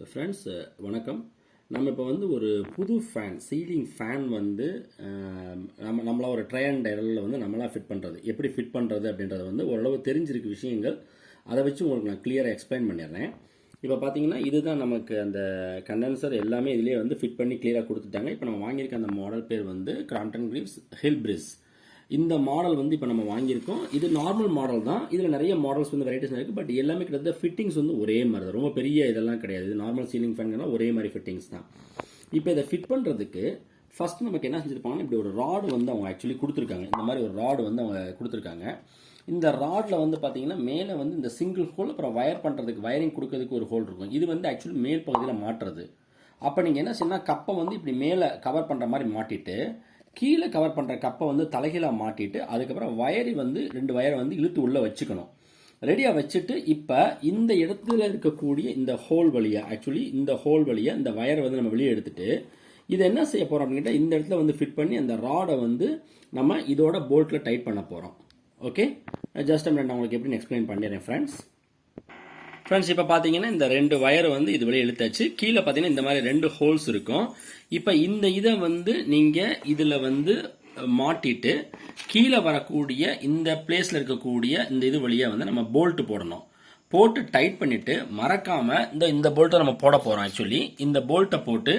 Friends வணக்கம். நம்ம இப்போ வந்து ஒரு புது ஃபேன், சீலிங் ஃபேன் வந்து நம்மளா ஒரு ட்ரை அண்ட் எரரில் வந்து நம்மளா ஃபிட் பண்ணுறது, எப்படி ஃபிட் பண்ணுறது அப்படின்றது வந்து ஓரளவு தெரிஞ்சிருக்க விஷயங்கள். அதை வச்சு உங்களுக்கு நான் கிளியராக எக்ஸ்பிளைன் பண்ணிடுறேன். இப்போ பார்த்தீங்கன்னா இதுதான் நமக்கு அந்த கண்டென்சர் எல்லாமே இதிலே வந்து ஃபிட் பண்ணி கிளியராக கொடுத்துட்டாங்க. இப்போ நம்ம வாங்கியிருக்க அந்த மாடல் பேர் வந்து crompton briz. இந்த மாடல் வந்து இப்போ நம்ம வாங்கியிருக்கோம். இது நார்மல் மாடல் தான். இதில் நிறைய மாடல்ஸ் வந்து வெரைட்டிஸ் இருக்குது. பட் எல்லாமே கிட்டத்தட்ட ஃபிட்டிங்ஸ் வந்து ஒரே மாதிரி தான். ரொம்ப பெரிய இதெல்லாம் கிடையாது. இது நார்மல் சீலிங் ஃபேன்லாம் ஒரே மாதிரி ஃபிட்டிங்ஸ் தான். இப்போ இதை ஃபிட் பண்ணுறதுக்கு ஃபர்ஸ்ட் நமக்கு என்ன செஞ்சுருப்பாங்கன்னா, இப்படி ஒரு ராடு வந்து அவங்க ஆக்சுவலி கொடுத்துருக்காங்க. இந்த மாதிரி ஒரு ராடு வந்து அவங்க கொடுத்துருக்காங்க. இந்த ராடில் வந்து பார்த்தீங்கன்னா மேலே வந்து இந்த சிங்கிள் ஹோல், அப்புறம் வயர் பண்ணுறதுக்கு வயரிங் கொடுக்கறதுக்கு ஒரு ஹோல் இருக்கும். இது வந்து ஆக்சுவலி மேல் பகுதியில் மாட்டுறது. அப்போ நீங்கள் என்ன செய்யணும், கப்பை வந்து இப்படி மேலே கவர் பண்ணுற மாதிரி மாட்டிட்டு, கீழே கவர் பண்ணுற கப்பை வந்து தலைகீழாக மாட்டிட்டு, அதுக்கப்புறம் வயரி வந்து 2 வயரை வந்து இழுத்து உள்ளே வச்சுக்கணும். ரெடியாக வச்சுட்டு இப்போ இந்த இடத்துல இருக்கக்கூடிய இந்த ஹோல் வழியாக, ஆக்சுவலி இந்த ஹோல் வழியாக இந்த வயரை வந்து நம்ம வெளியே எடுத்துட்டு, இதை என்ன செய்ய போகிறோம் அப்படின்ட்டு இந்த இடத்துல வந்து ஃபிட் பண்ணி அந்த ராடை வந்து நம்ம இதோட போல்ட்டில் டைட் பண்ண போகிறோம். ஓகே, ஜஸ்ட் நான் உங்களுக்கு எப்படின்னு எக்ஸ்பிளைன் பண்ணிடுறேன் ஃப்ரெண்ட்ஸ். இப்போ பார்த்தீங்கன்னா இந்த 2 வயர் வந்து இது வெளியே இழுத்தாச்சு. கீழே பார்த்தீங்கன்னா இந்த மாதிரி 2 ஹோல்ஸ் இருக்கும். இப்போ இந்த இதை வந்து நீங்கள் இதில் வந்து மாட்டிட்டு கீழே வரக்கூடிய இந்த பிளேஸில் இருக்கக்கூடிய இந்த இது வழியாக வந்து நம்ம போல்ட்டு போடணும். போட்டு டைட் பண்ணிவிட்டு மறக்காமல் இந்த போல்ட்டை நம்ம போட போகிறோம். ஆக்சுவலி இந்த போல்ட்டை போட்டு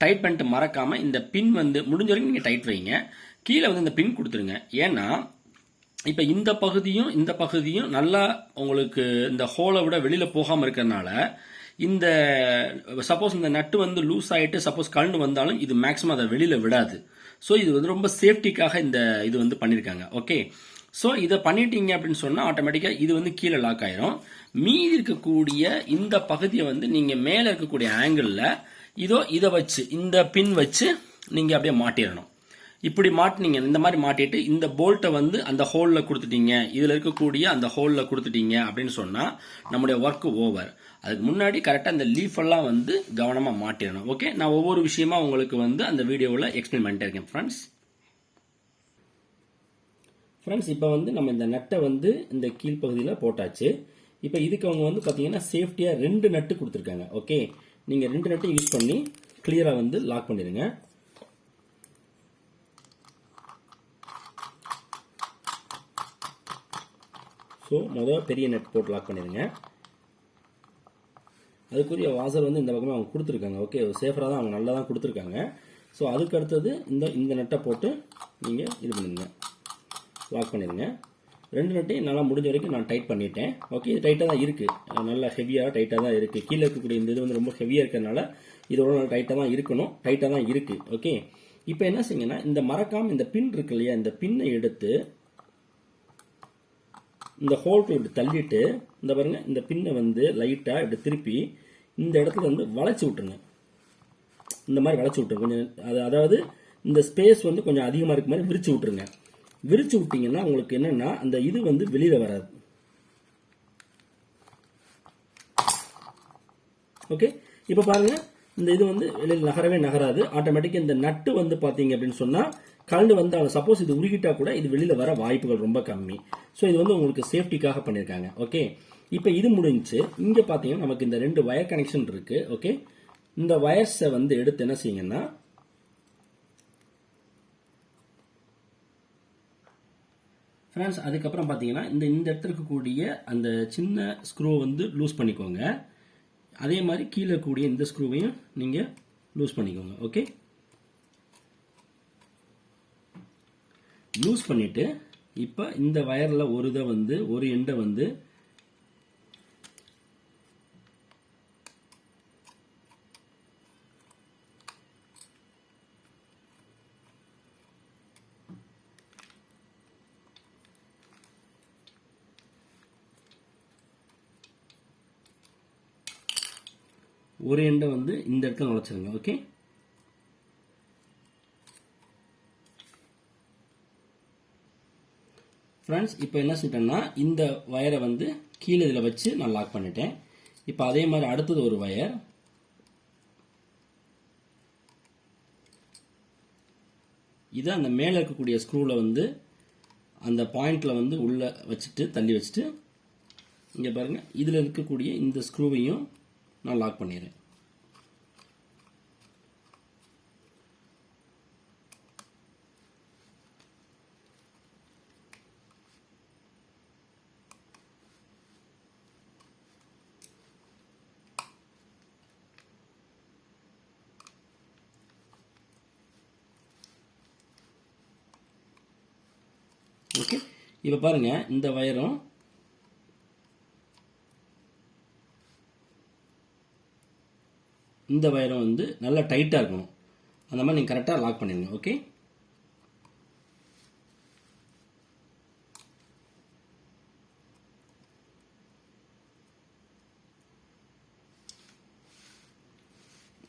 டைட் பண்ணிட்டு மறக்காமல் இந்த பின் வந்து முடிஞ்ச வரைக்கும் நீங்கள் டைட் வைங்க. கீழே வந்து இந்த பின் கொடுத்துருங்க. ஏன்னா இப்போ இந்த பகுதியும் நல்லா உங்களுக்கு இந்த ஹோலை விட வெளியில் போகாமல் இருக்கிறதுனால, இந்த சப்போஸ் இந்த நட்டு வந்து லூஸ் ஆகிட்டு சப்போஸ் கழண்டு வந்தாலும் இது மேக்ஸிமம் அதை வெளியில் விடாது. ஸோ இது வந்து ரொம்ப சேஃப்டிக்காக இந்த இது வந்து பண்ணியிருக்காங்க. ஓகே, ஸோ இதை பண்ணிட்டீங்க அப்படின்னு சொன்னால் ஆட்டோமேட்டிக்காக இது வந்து கீழே லாக் ஆயிரும். மீதி இருக்கக்கூடிய இந்த பகுதியை வந்து நீங்கள் மேலே இருக்கக்கூடிய ஆங்கிளில் இதை வச்சு இந்த பின் வச்சு நீங்கள் அப்படியே மாட்டிடணும். இப்படி மாட்டினீங்க, இந்த மாதிரி மாட்டிட்டு இந்த போல்ட்டை வந்து அந்த ஹோலில் கொடுத்துட்டீங்க, இதில் இருக்கக்கூடிய அந்த ஹோலில் கொடுத்துட்டீங்க அப்படின்னு சொன்னால் நம்முடைய ஒர்க் ஓவர். அதுக்கு முன்னாடி கரெக்டாக இந்த லீஃபெல்லாம் வந்து கவனமாக மாட்டிடணும். ஓகே, நான் ஒவ்வொரு விஷயமா உங்களுக்கு வந்து அந்த வீடியோவில் எக்ஸ்பிளைன் பண்ணிட்டே இருக்கேன் ஃப்ரெண்ட்ஸ். இப்போ வந்து நம்ம இந்த நட்டை வந்து இந்த கீழ்ப்பகுதியில் போட்டாச்சு. இப்போ இதுக்கு அவங்க வந்து பார்த்தீங்கன்னா சேஃப்டியாக 2 நட்டு கொடுத்துருக்காங்க. ஓகே, நீங்கள் 2 நட்டு யூஸ் பண்ணி கிளியராக வந்து லாக் பண்ணிடுங்க. ஸோ முதல் பெரிய நெட் போட்டு லாக் பண்ணிடுங்க. அதுக்குரிய வாசல் வந்து இந்த பக்கமாக அவங்க கொடுத்துருக்காங்க. ஓகே, சேஃபராக தான் அவங்க நல்லா தான் கொடுத்துருக்காங்க. ஸோ அதுக்கு அடுத்தது இந்த நெட்டை போட்டு நீங்கள் இது பண்ணிடுங்க, லாக் பண்ணிடுங்க. 2 நட்டையும் நல்லா முடிஞ்ச வரைக்கும் நான் டைட் பண்ணிட்டேன். ஓகே, இது டைட்டாக தான் இருக்குது, நல்லா ஹெவியாக டைட்டாக தான் இருக்குது. கீழே இருக்கக்கூடிய இந்த இது வந்து ரொம்ப ஹெவியாக இருக்கிறதுனால இதோட நல்லா டைட்டாக தான் இருக்கணும், டைட்டாக தான் இருக்குது. ஓகே, இப்போ என்ன செய்யுங்கன்னா, இந்த மறக்காமல் இந்த பின் இருக்கு இல்லையா, இந்த பின்னை எடுத்து இந்த ஹோல்க்கு இப்படி தள்ளிட்டு, இந்த பாருங்க, இந்த பின்னை வந்து லைட்டாக இப்படி திருப்பி இந்த இடத்துல வந்து வளைச்சி விட்டுருங்க. இந்த மாதிரி வளைச்சி விட்டுருங்க கொஞ்சம், அதாவது இந்த ஸ்பேஸ் வந்து கொஞ்சம் அதிகமாக இருக்க மாதிரி விரிச்சு விட்டுருங்க. விரிச்சு விட்டீங்கன்னா உங்களுக்கு என்னன்னா அந்த இது வந்து வெளியில வராது. ஓகே, இப்போ பாருங்க, இந்த இது வந்து வெளியில் நகராது. ஆட்டோமேட்டிக்காக இந்த நட்டு வந்து பார்த்தீங்க அப்படின்னு சொன்னால் கலந்து வந்தாலும் சப்போஸ் இது உருகிட்டா கூட இது வெளியில் வர வாய்ப்புகள் ரொம்ப கம்மி. ஸோ இது வந்து உங்களுக்கு சேஃப்டிக்காக பண்ணியிருக்காங்க. ஓகே, இப்போ இது முடிஞ்சு இங்கே பார்த்தீங்கன்னா நமக்கு இந்த 2 வயர் கனெக்ஷன் இருக்கு. ஓகே, இந்த வயர்ஸை வந்து எடுத்து என்ன செய்யுங்கன்னா, ஃப்ரெண்ட்ஸ் அதுக்கப்புறம் பார்த்தீங்கன்னா இந்த இடத்துல இருக்கக்கூடிய அந்த சின்ன ஸ்க்ரூ வந்து லூஸ் பண்ணிக்கோங்க. அதே மாதிரி கீழே கூடிய இந்த ஸ்க்ரூவையும் நீங்கள் லூஸ் பண்ணிக்கோங்க. ஓகே, லூஸ் பண்ணிட்டு இப்போ இந்த வயரில் ஒரு எண்டை வந்து இந்த இடத்துல நுழைச்சிருங்க. ஓகே, ஃப்ரெண்ட்ஸ் இப்போ என்ன செஞ்சிட்டேன்னா இந்த வயரை வந்து கீழே இதில் வச்சு நான் லாக் பண்ணிட்டேன். இப்போ அதே மாதிரி அடுத்தது ஒரு வயர், இதை அந்த மேலே இருக்கக்கூடிய ஸ்க்ரூவில் வந்து அந்த பாயிண்டில் வந்து உள்ளே வச்சுட்டு தள்ளி வச்சுட்டு இங்கே பாருங்கள், இதில் இருக்கக்கூடிய இந்த ஸ்க்ரூவையும் நான் லாக் பண்ணிடுறேன். ஓகே, இப்போ பாருங்கள் இந்த வயரும் இந்த வயரும் வந்து நல்லா டைட்டாக இருக்கணும். அந்த மாதிரி நீங்கள் கரெக்டாக லாக் பண்ணிடுங்க. ஓகே,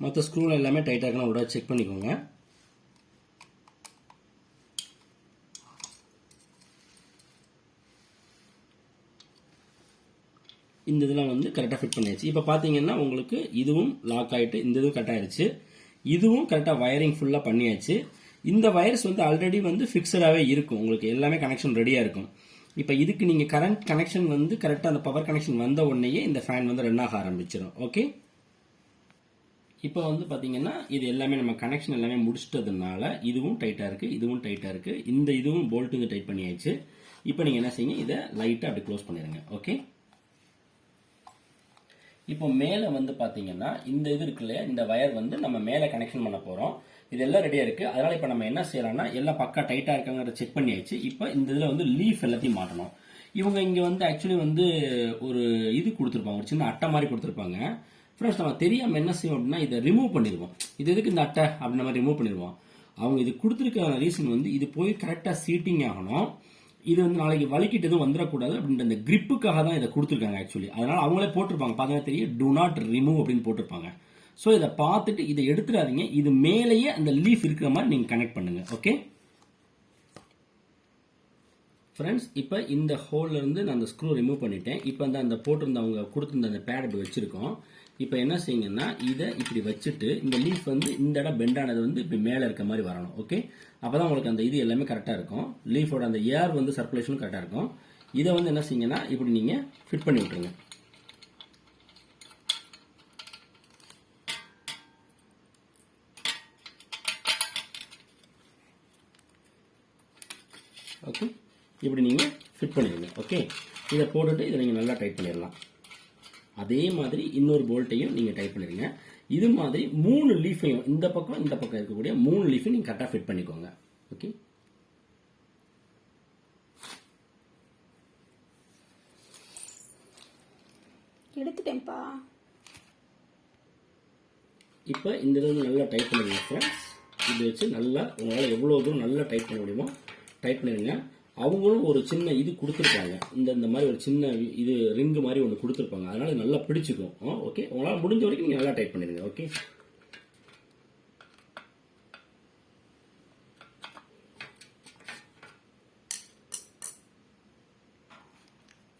மற்ற ஸ்க்ரூவில் எல்லாமே டைட்டாக இருக்கணும். விட செக் பண்ணிக்கோங்க. இந்த இதெல்லாம் வந்து கரெக்டாக ஃபிட் பண்ணியாச்சு. இப்போ பார்த்தீங்கன்னா உங்களுக்கு இதுவும் லாக் ஆகிட்டு இந்த இதுவும் கட் ஆகிடுச்சு. இதுவும் கரெக்டாக வயரிங் ஃபுல்லாக பண்ணியாச்சு. இந்த வயர்ஸ் வந்து ஆல்ரெடி வந்து ஃபிக்ஸடாகவே இருக்கும். உங்களுக்கு எல்லாமே கனெக்ஷன் ரெடியாக இருக்கும். இப்போ இதுக்கு நீங்கள் கரண்ட் கனெக்ஷன் வந்து கரெக்டாக அந்த பவர் கனெக்ஷன் வந்த உடனேயே இந்த ஃபேன் வந்து ரன் ஆக ஆரம்பிச்சிடும். ஓகே, இப்போ வந்து பார்த்தீங்கன்னா இது எல்லாமே நம்ம கனெக்ஷன் எல்லாமே முடிச்சிட்டதுனால இதுவும் டைட்டாக இருக்குது, இதுவும் டைட்டாக இருக்குது. இந்த இதுவும் போல்ட்டுங்க டைட் பண்ணியாச்சு. இப்போ நீங்கள் என்ன செய்யுங்க, இதை லைட்டாக அப்படி க்ளோஸ் பண்ணிடுங்க. ஓகே, இப்போ மேலே வந்து பார்த்தீங்கன்னா இந்த இது இருக்கு இல்லையா, இந்த வயர் வந்து நம்ம மேலே கனெக்ஷன் பண்ண போகிறோம். இது எல்லாம் ரெடியாக இருக்குது. அதனால் இப்போ நம்ம என்ன செய்யலாம்னா எல்லாம் பக்கா டைட்டாக இருக்காங்கிறத செக் பண்ணியாச்சு. இப்போ இந்த இதில் வந்து லீஃப் எல்லாத்தையும் மாட்டணும். இவங்க இங்கே வந்து ஆக்சுவலி வந்து ஒரு இது கொடுத்துருப்பாங்க, ஒரு சின்ன அட்டை மாதிரி கொடுத்துருப்பாங்க. ஃப்ரெண்ட்ஸ், நம்ம தெரியாமல் என்ன செய்வோம் அப்படின்னா இதை ரிமூவ் பண்ணிடுவோம். இது எதுக்கு இந்த அட்டை அப்படின்ற மாதிரி ரிமூவ் பண்ணிடுவோம். அவங்க இது கொடுத்துருக்க ரீசன் வந்து இது போய் கரெக்டாக சீட்டிங் ஆகணும். இது வந்து நாளைக்கு வலிக்கிட்டு எதுவும் வந்துடக்கூடாது அப்படின்ற அந்த கிரிப்புக்காக தான் இதை கொடுத்துருக்காங்க ஆக்சுவலி. அதனால் அவங்களே போட்டிருப்பாங்க, பார்த்தீங்கன்னா தெரியும், டூ நாட் ரிமூவ் அப்படின்னு போட்டிருப்பாங்க. ஸோ இதை பார்த்துட்டு இதை எடுத்துடாதீங்க. இது மேலேயே அந்த லீஃப் இருக்கிற மாதிரி நீங்கள் கனெக்ட் பண்ணுங்க. ஓகே ஃப்ரெண்ட்ஸ், இப்போ இந்த ஹோல்லேருந்து நான் அந்த ஸ்க்ரூ ரிமூவ் பண்ணிட்டேன். இப்போ அந்த போட்டிருந்த அவங்க கொடுத்துருந்த அந்த பேட் இப்படி வச்சுருக்கோம். இப்போ என்ன செய்யுங்கன்னா இதை இப்படி வச்சுட்டு இந்த லீஃப் வந்து இந்த இடம் பெண்டானது வந்து இப்படி மேலே இருக்க மாதிரி வரணும். ஓகே, அப்போ தான் உங்களுக்கு அந்த இது எல்லாமே கரெக்டாக இருக்கும். லீஃபோட அந்த ஏர் வந்து சர்க்குலேஷனும் கரெக்டாக இருக்கும். இதை வந்து என்ன செய்யுங்கன்னா இப்படி நீங்கள் ஃபிட் பண்ணி விட்டுருங்க. ஓகே, இப்படி நீங்கள் ஃபிட் பண்ணிடுங்க. ஓகே, இதை போட்டுட்டு இதை நீங்கள் நல்லா டைட் பண்ணிடலாம். அதே மாதிரி இன்னொரு போல்ட்டையும் நீங்கள் டைட் பண்ணிடுங்க. இது மாதிரி 3 லீஃபையும் இந்த பக்கம் இருக்கக்கூடிய 3 லீஃபையும் நீங்கள் கரெக்டாக ஃபிட் பண்ணிக்கோங்க. ஓகே, எடுத்துட்டேன்ப்பா. இப்போ இந்த இதில் நல்லா டைட் பண்ணிடுங்க ஃப்ரெண்ட்ஸ். இது வச்சு நல்லா உங்களால் எவ்வளோ தூரம் நல்லா டைட் பண்ண முடியுமோ டைட் பண்ணிடுங்க. அவங்களும் ஒரு சின்ன இது கொடுத்துருப்பாங்க, இந்த மாதிரி ஒரு சின்ன இது ரிங்கு மாதிரி ஒன்று கொடுத்துருப்பாங்க. அதனால நல்லா பிடிச்சிக்கும். ஓகே, உங்களால் முடிஞ்ச வரைக்கும் நீங்கள் நல்லா டைட் பண்ணிடுங்க. ஓகே,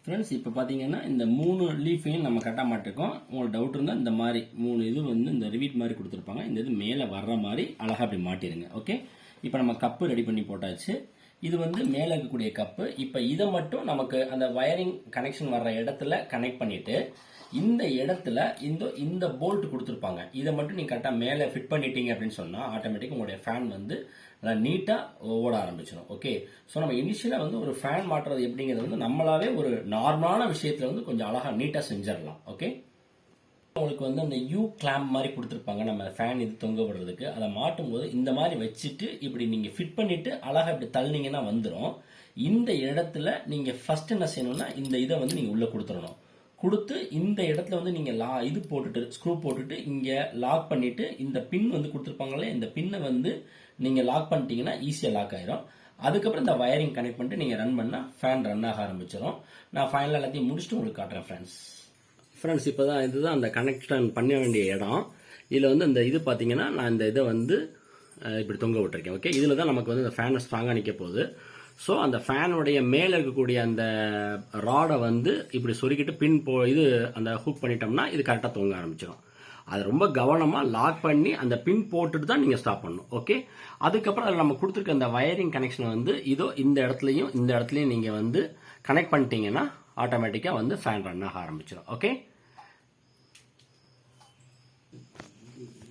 ஃப்ரெண்ட்ஸ், இப்போ பார்த்தீங்கன்னா இந்த 3 லீஃபையும் நம்ம கட்ட மாட்டிருக்கோம். உங்களுக்கு டவுட் இருந்தால் இந்த மாதிரி 3 இது வந்து இந்த ரிவீட் மாதிரி கொடுத்துருப்பாங்க. இந்த இது மேலே வர்ற மாதிரி அழகாக அப்படி மாட்டிடுங்க. ஓகே, இப்போ நம்ம கப்பு ரெடி பண்ணி போட்டாச்சு. இது வந்து மேலே இருக்கக்கூடிய கப்பு. இப்போ இதை மட்டும் நமக்கு அந்த வயரிங் கனெக்ஷன் வர்ற இடத்துல கனெக்ட் பண்ணிட்டு இந்த இடத்துல இந்த போல்ட் கொடுத்துருப்பாங்க. இதை மட்டும் நீங்கள் கரெக்டாக மேலே ஃபிட் பண்ணிட்டீங்க அப்படின்னு சொன்னால் ஆட்டோமேட்டிக்காக உங்களுடைய ஃபேன் வந்து நல்லா நீட்டாக ஓட ஆரம்பிச்சிடும். ஓகே, ஸோ நம்ம இனிஷியலாக வந்து ஒரு ஃபேன் மாட்டுறது எப்படிங்கிறது வந்து நம்மளாவே ஒரு நார்மலான விஷயத்தில் வந்து கொஞ்சம் அழகாக நீட்டாக செஞ்சிடலாம். ஓகே, உங்களுக்கு வந்து அந்த யூ கிளாம்ப் மாதிரி கொடுத்துருப்பாங்க நம்ம ஃபேன் இது தொங்க விடுறதுக்கு. அதை மாட்டும் போது இந்த மாதிரி வச்சுட்டு இப்படி நீங்கள் ஃபிட் பண்ணிட்டு அழகாக இப்படி தள்ளினீங்கன்னா வந்துடும். இந்த இடத்துல நீங்கள் ஃபர்ஸ்ட் என்ன செய்யணும்னா இந்த இதை வந்து நீங்கள் உள்ளே கொடுத்துடணும். கொடுத்து இந்த இடத்துல வந்து நீங்கள் இது போட்டுட்டு ஸ்க்ரூ போட்டுட்டு இங்கே லாக் பண்ணிட்டு இந்த பின் வந்து கொடுத்துருப்பாங்களே, இந்த பின்னை வந்து நீங்கள் லாக் பண்ணிட்டீங்கன்னா ஈஸியாக லாக் ஆயிரும். அதுக்கப்புறம் இந்த வயரிங் கனெக்ட் பண்ணிட்டு நீங்கள் ரன் பண்ணால் ஃபேன் ரன் ஆக ஆரம்பிச்சிடும். நான் ஃபைனலாக எல்லாத்தையும் முடிச்சுட்டு உங்களுக்கு காட்டுறேன் ஃப்ரெண்ட்ஸ். இப்போ தான் இதுதான் அந்த கனெக்ஷன் பண்ண வேண்டிய இடம். இதில் வந்து இந்த இது பார்த்தீங்கன்னா நான் இந்த இதை வந்து இப்படி தொங்க விட்டுருக்கேன். ஓகே, இதில் தான் நமக்கு வந்து இந்த ஃபேனை ஸ்ட்ராங்காக நிற்க போகுது. ஸோ அந்த ஃபேனுடைய மேலே இருக்கக்கூடிய அந்த ராடை வந்து இப்படி சொருக்கிட்டு இது அந்த ஹூக் பண்ணிட்டோம்னா இது கரெக்டாக தொங்க ஆரம்பிச்சிடும். அதை ரொம்ப கவனமாக லாக் பண்ணி அந்த பின் போட்டுட்டு தான் நீங்கள் ஸ்டாப் பண்ணணும். ஓகே, அதுக்கப்புறம் அதில் நம்ம கொடுத்துருக்க அந்த வயரிங் கனெக்ஷனை வந்து இந்த இடத்துலையும் நீங்கள் வந்து கனெக்ட் பண்ணிட்டீங்கன்னா ஆட்டோமேட்டிக்காக வந்து ஃபேன் ரன் ஆக ஆரம்பிச்சிடும். ஓகே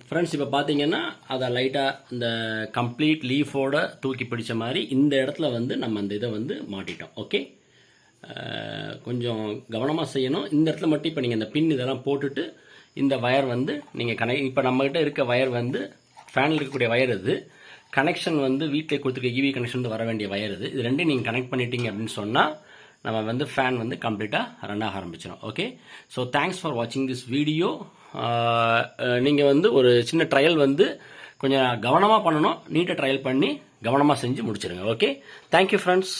ஃப்ரெண்ட்ஸ், இப்போ பார்த்தீங்கன்னா அதை லைட்டாக இந்த கம்ப்ளீட் லீஃபோட தூக்கி பிடிச்ச மாதிரி இந்த இடத்துல வந்து நம்ம அந்த இதை வந்து மாட்டிட்டோம். ஓகே, கொஞ்சம் கவனமாக செய்யணும். இந்த இடத்துல மட்டும் இப்போ நீங்கள் இந்த பின் இதெல்லாம் போட்டுட்டு இந்த வயர் வந்து நீங்கள் இப்போ நம்மகிட்ட இருக்க வயர் வந்து ஃபேனில் இருக்கக்கூடிய வயர் இது. கனெக்ஷன் வந்து வீட்டில் கொடுத்துருக்க ஈவி கனெக்ஷன் வந்து வர வேண்டிய வயர் இது ரெண்டையும் நீங்கள் கனெக்ட் பண்ணிட்டீங்க அப்படின்னு சொன்னால் நம்ம வந்து ஃபேன் வந்து கம்ப்ளீட்டாக ரன் ஆக ஆரம்பிச்சிடும். ஓகே, ஸோ தேங்க்ஸ் ஃபார் வாட்சிங் திஸ் வீடியோ. நீங்கள் வந்து ஒரு சின்ன ட்ரையல் வந்து கொஞ்சம் கவனமாக பண்ணணும், நீட்டாக ட்ரையல் பண்ணி கவனமாக செஞ்சு முடிச்சிருங்க. Okay, thank you friends.